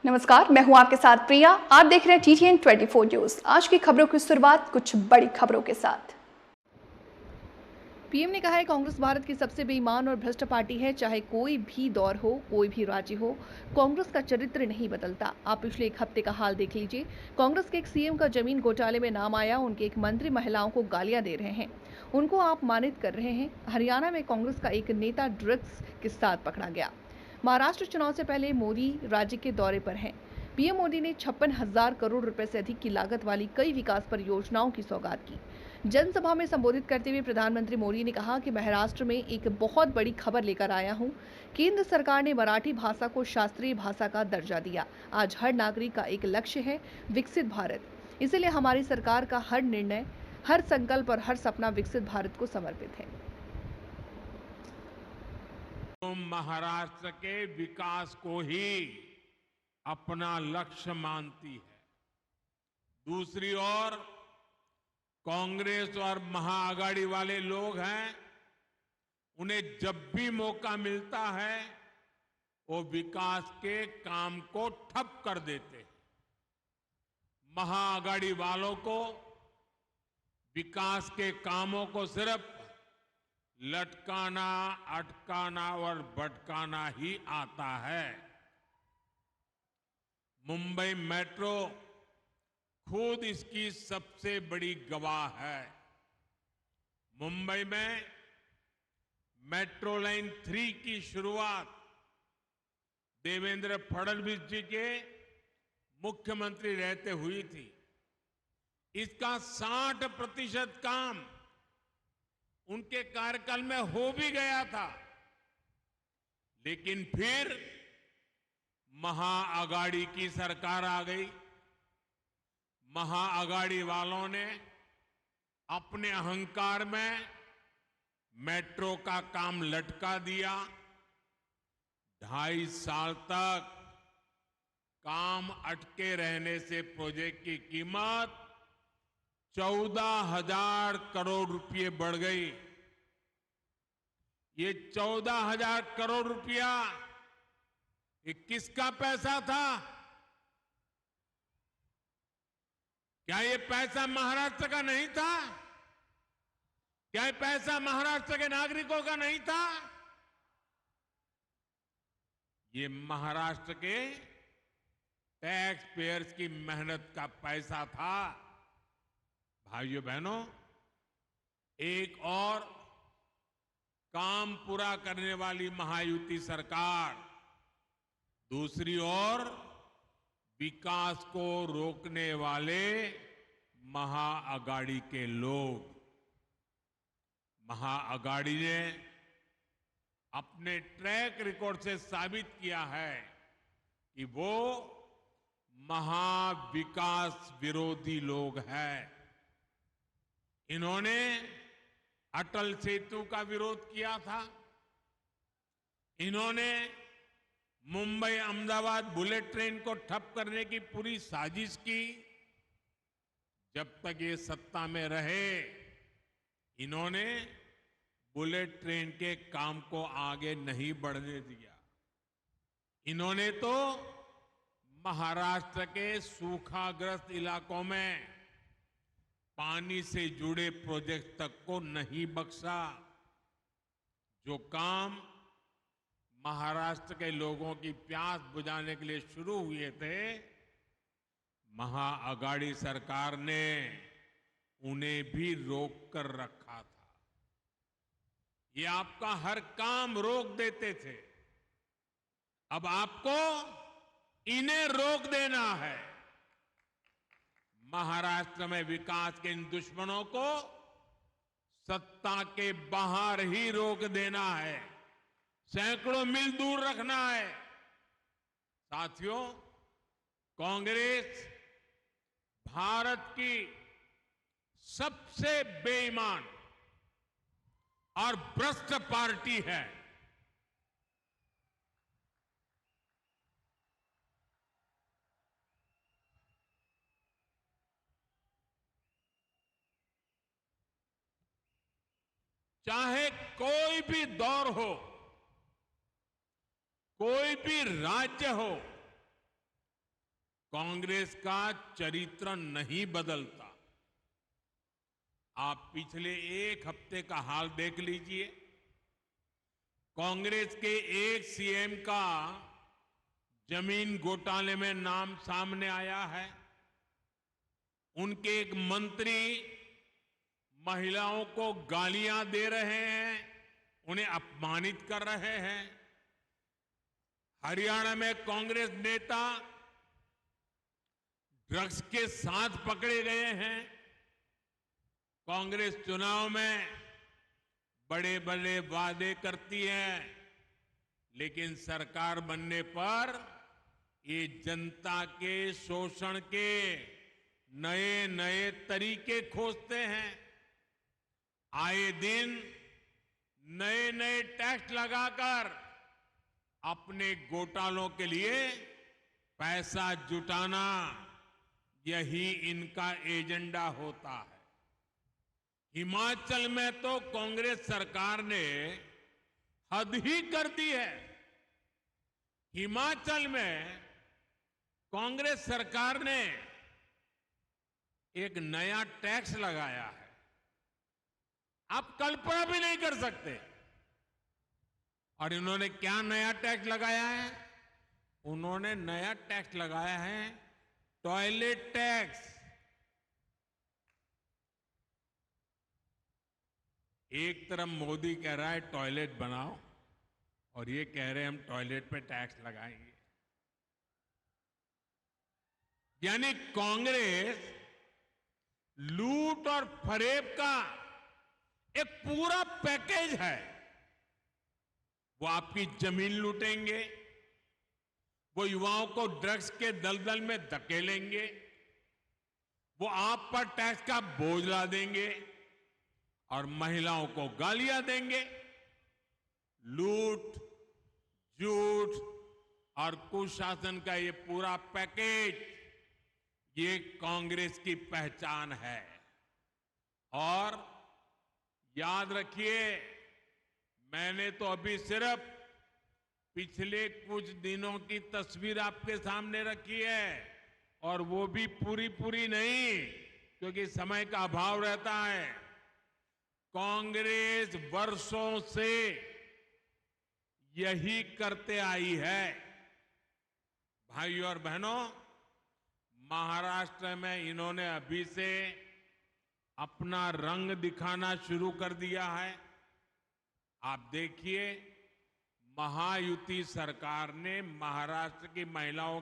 नमस्कार, मैं हूं आपके साथ प्रिया। आप देख रहे हैं TTN 24 न्यूज। आज की खबरों की शुरुआत कुछ बड़ी खबरों के साथ। पीएम ने कहा है कांग्रेस भारत की सबसे बेईमान और भ्रष्ट पार्टी है। चाहे कोई भी दौर हो, कोई भी राज्य हो, कांग्रेस का चरित्र नहीं बदलता। आप पिछले एक हफ्ते का हाल देख लीजिए। कांग्रेस के एक सीएम का जमीन घोटाले में नाम आया, उनके एक मंत्री महिलाओं को गालियां दे रहे हैं, उनको अपमानित कर रहे हैं। हरियाणा में कांग्रेस का एक नेता ड्रग्स के साथ पकड़ा गया। महाराष्ट्र चुनाव से पहले मोदी राज्य के दौरे पर हैं। पीएम मोदी ने 56,000 करोड़ रुपए से अधिक की लागत वाली कई विकास परियोजनाओं की सौगात की। जनसभा में संबोधित करते हुए प्रधानमंत्री मोदी ने कहा कि महाराष्ट्र में एक बहुत बड़ी खबर लेकर आया हूं। केंद्र सरकार ने मराठी भाषा को शास्त्रीय भाषा का दर्जा दिया। आज हर नागरिक का एक लक्ष्य है, विकसित भारत। इसलिए हमारी सरकार का हर निर्णय, हर संकल्प और हर सपना विकसित भारत को समर्पित है। तो महाराष्ट्र के विकास को ही अपना लक्ष्य मानती है। दूसरी ओर कांग्रेस और महाआघाड़ी वाले लोग हैं, उन्हें जब भी मौका मिलता है वो विकास के काम को ठप कर देते हैं। महाआघाड़ी वालों को विकास के कामों को सिर्फ लटकाना, अटकाना और भटकाना ही आता है। मुंबई मेट्रो खुद इसकी सबसे बड़ी गवाह है। मुंबई में मेट्रो लाइन 3 की शुरुआत देवेंद्र फडणवीस जी के मुख्यमंत्री रहते हुई थी। इसका 60% काम उनके कार्यकाल में हो भी गया था, लेकिन फिर महाआघाड़ी की सरकार आ गई। महाआघाड़ी वालों ने अपने अहंकार में मेट्रो का काम लटका दिया। 2.5 साल तक काम अटके रहने से प्रोजेक्ट की कीमत 14,000 करोड़ रुपए बढ़ गई। ये 14,000 करोड़ रुपया ये किसका पैसा था? क्या ये पैसा महाराष्ट्र का नहीं था? क्या ये पैसा महाराष्ट्र के नागरिकों का नहीं था? ये महाराष्ट्र के टैक्स पेयर्स की मेहनत का पैसा था। भाइयों बहनों, एक और काम पूरा करने वाली महायुति सरकार, दूसरी ओर विकास को रोकने वाले महाआघाड़ी के लोग। महाआघाड़ी ने अपने ट्रैक रिकॉर्ड से साबित किया है कि वो महाविकास विरोधी लोग हैं। इन्होंने अटल सेतु का विरोध किया था। इन्होंने मुंबई अहमदाबाद बुलेट ट्रेन को ठप करने की पूरी साजिश की। जब तक ये सत्ता में रहे, इन्होंने बुलेट ट्रेन के काम को आगे नहीं बढ़ने दिया। इन्होंने तो महाराष्ट्र के सूखाग्रस्त इलाकों में पानी से जुड़े प्रोजेक्ट तक को नहीं बख्शा। जो काम महाराष्ट्र के लोगों की प्यास बुझाने के लिए शुरू हुए थे, महाआघाड़ी सरकार ने उन्हें भी रोक कर रखा था। ये आपका हर काम रोक देते थे। अब आपको इन्हें रोक देना है। महाराष्ट्र में विकास के इन दुश्मनों को सत्ता के बाहर ही रोक देना है, सैकड़ों मील दूर रखना है। साथियों, कांग्रेस भारत की सबसे बेईमान और भ्रष्ट पार्टी है। चाहे कोई भी दौर हो, कोई भी राज्य हो, कांग्रेस का चरित्र नहीं बदलता। आप पिछले एक हफ्ते का हाल देख लीजिए। कांग्रेस के एक सीएम का जमीन घोटाले में नाम सामने आया है। उनके एक मंत्री महिलाओं को गालियां दे रहे हैं, उन्हें अपमानित कर रहे हैं। हरियाणा में कांग्रेस नेता ड्रग्स के साथ पकड़े गए हैं। कांग्रेस चुनाव में बड़े बड़े वादे करती है, लेकिन सरकार बनने पर ये जनता के शोषण के नए नए तरीके खोजते हैं। आए दिन नए नए टैक्स लगाकर अपने घोटालों के लिए पैसा जुटाना, यही इनका एजेंडा होता है। हिमाचल में तो कांग्रेस सरकार ने हद ही कर दी है। हिमाचल में कांग्रेस सरकार ने एक नया टैक्स लगाया है, आप कल्पना भी नहीं कर सकते। और इन्होंने क्या नया टैक्स लगाया है? उन्होंने नया टैक्स लगाया है टॉयलेट टैक्स। एक तरफ मोदी कह रहा है टॉयलेट बनाओ, और ये कह रहे हैं हम टॉयलेट पे टैक्स लगाएंगे। यानी कांग्रेस लूट और फरेब का एक पूरा पैकेज है। वो आपकी जमीन लूटेंगे, वो युवाओं को ड्रग्स के दलदल में धकेलेंगे, वो आप पर टैक्स का बोझ ला देंगे और महिलाओं को गालियां देंगे। लूट, झूठ और कुशासन का ये पूरा पैकेज, ये कांग्रेस की पहचान है। और याद रखिए, मैंने तो अभी सिर्फ पिछले कुछ दिनों की तस्वीर आपके सामने रखी है, और वो भी पूरी पूरी नहीं, क्योंकि समय का अभाव रहता है। कांग्रेस वर्षों से यही करते आई है। भाइयों और बहनों, महाराष्ट्र में इन्होंने अभी से अपना रंग दिखाना शुरू कर दिया है। आप देखिए, महायुति सरकार ने महाराष्ट्र की महिलाओं